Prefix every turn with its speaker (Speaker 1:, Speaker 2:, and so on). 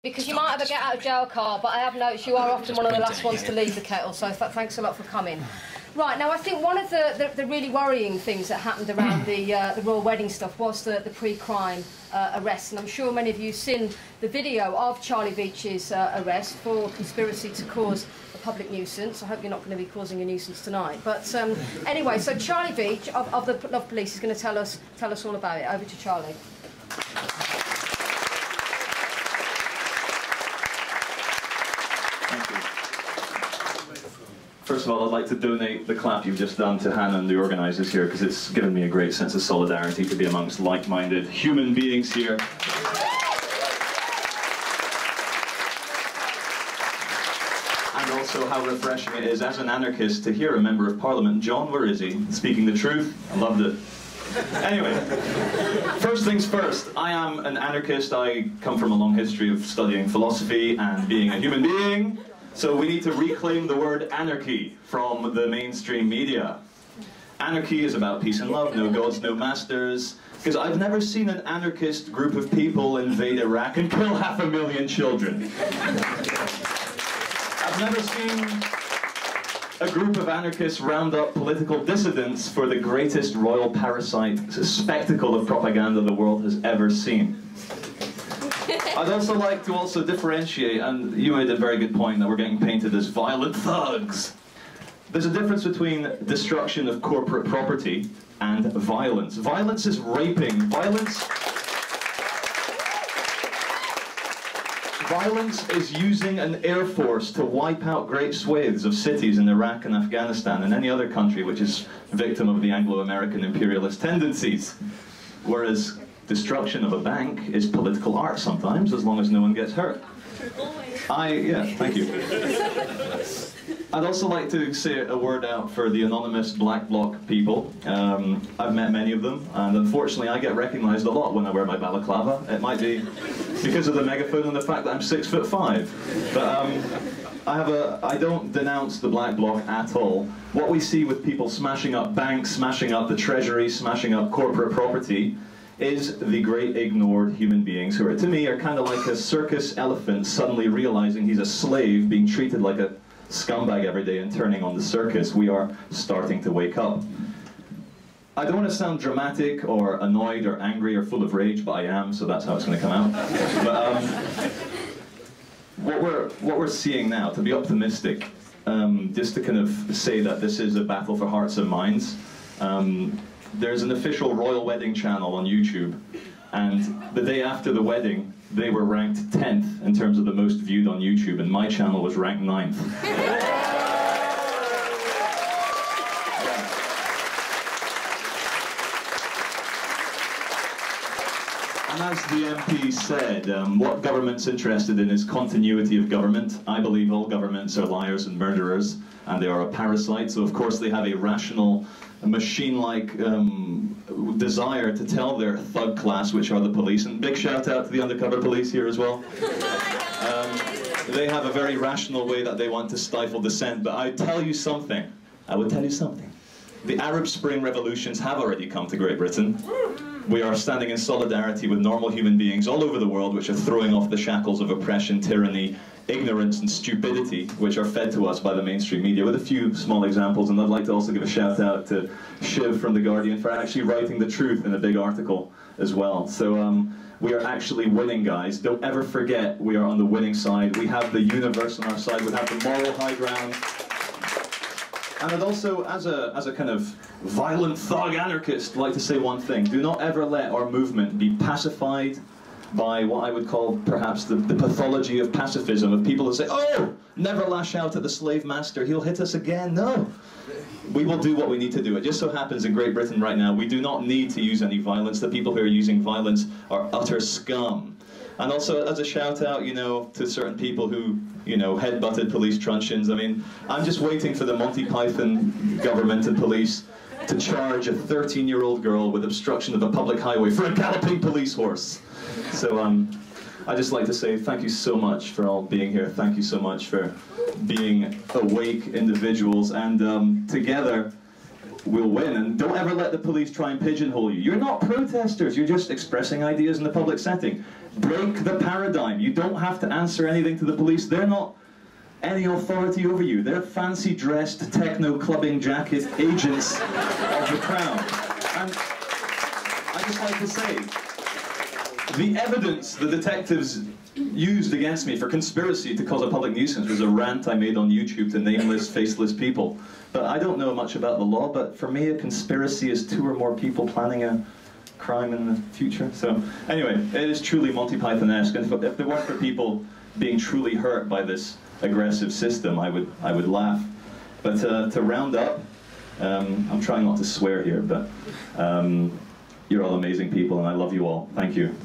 Speaker 1: Because you might have a get out of jail card, but I have noticed you are often one of the last ones to leave the kettle, so thanks a lot for coming. Right, now I think one of the really worrying things that happened around the royal wedding stuff was the pre-crime arrest, and I'm sure many of you have seen the video of Charlie Veitch's arrest for conspiracy to cause a public nuisance. I hope you're not going to be causing a nuisance tonight. But anyway, so Charlie Veitch of the Love Police is going to tell us all about it. Over to Charlie.
Speaker 2: First of all, I'd like to donate the clap you've just done to Hannah and the organisers here, because it's given me a great sense of solidarity to be amongst like-minded human beings here. And also how refreshing it is, as an anarchist, to hear a Member of Parliament, John, where is he, speaking the truth. I loved it. Anyway, first things first, I am an anarchist. I come from a long history of studying philosophy and being a human being. So we need to reclaim the word anarchy from the mainstream media. Anarchy is about peace and love, no gods, no masters. Because I've never seen an anarchist group of people invade Iraq and kill 500,000 children. I've never seen a group of anarchists round up political dissidents for the greatest royal parasite spectacle of propaganda the world has ever seen. I'd also like to differentiate, and you made a very good point that we're getting painted as violent thugs. There's a difference between destruction of corporate property and violence. Violence is raping. Violence is using an air force to wipe out great swathes of cities in Iraq and Afghanistan and any other country which is victim of the Anglo-American imperialist tendencies. Whereas destruction of a bank is political art sometimes, as long as no one gets hurt. Yeah, thank you. I'd also like to say a word out for the anonymous black bloc people. I've met many of them, and unfortunately I get recognised a lot when I wear my balaclava. It might be because of the megaphone and the fact that I'm 6'5". But I don't denounce the black bloc at all. What we see with people smashing up banks, smashing up the treasury, smashing up corporate property, is the great ignored human beings who to me are kind of like a circus elephant suddenly realizing he's a slave being treated like a scumbag every day and turning on the circus. We are starting to wake up. I don't want to sound dramatic or annoyed or angry or full of rage, but I am, so that's how it's going to come out. But what we're seeing now, to be optimistic, just to kind of say that this is a battle for hearts and minds, there's an official royal wedding channel on YouTube, and the day after the wedding, they were ranked 10th in terms of the most viewed on YouTube, and my channel was ranked 9th. And as the MP said, what government's interested in is continuity of government. I believe all governments are liars and murderers, and they are a parasite, so of course they have a rational, machine-like desire to tell their thug class, which are the police, and big shout out to the undercover police here as well. They have a very rational way that they want to stifle dissent, but I would tell you something. The Arab Spring revolutions have already come to Great Britain. We are standing in solidarity with normal human beings all over the world which are throwing off the shackles of oppression, tyranny, ignorance and stupidity which are fed to us by the mainstream media, with a few small examples. And I'd like to also give a shout out to Shiv from The Guardian for actually writing the truth in a big article as well. So we are actually winning, guys. Don't ever forget we are on the winning side. We have the universe on our side. We have the moral high ground. And I'd also, as a kind of violent thug anarchist, like to say one thing. Do not ever let our movement be pacified by what I would call perhaps the pathology of pacifism, of people that say, oh, never lash out at the slave master, he'll hit us again. No. We will do what we need to do. It just so happens in Great Britain right now, we do not need to use any violence. The people who are using violence are utter scum. And also, as a shout out, to certain people who, head-butted police truncheons. I mean, I'm just waiting for the Monty Python government and police to charge a 13-year-old girl with obstruction of a public highway for a galloping police horse. So I'd just like to say thank you so much for all being here. Thank you so much for being awake individuals. And together, will win. And don't ever let the police try and pigeonhole you. You're not protesters, you're just expressing ideas in the public setting. Break the paradigm. You don't have to answer anything to the police. They're not any authority over you. They're fancy-dressed, techno-clubbing jacket agents of the crown. And I just like to say, the evidence the detectives used against me for conspiracy to cause a public nuisance was a rant I made on YouTube to nameless, faceless people. But I don't know much about the law, but for me a conspiracy is 2 or more people planning a crime in the future. So anyway, it is truly Monty Python-esque, and if there weren't for people being truly hurt by this aggressive system, I would laugh. But to round up, I'm trying not to swear here, but you're all amazing people and I love you all. Thank you.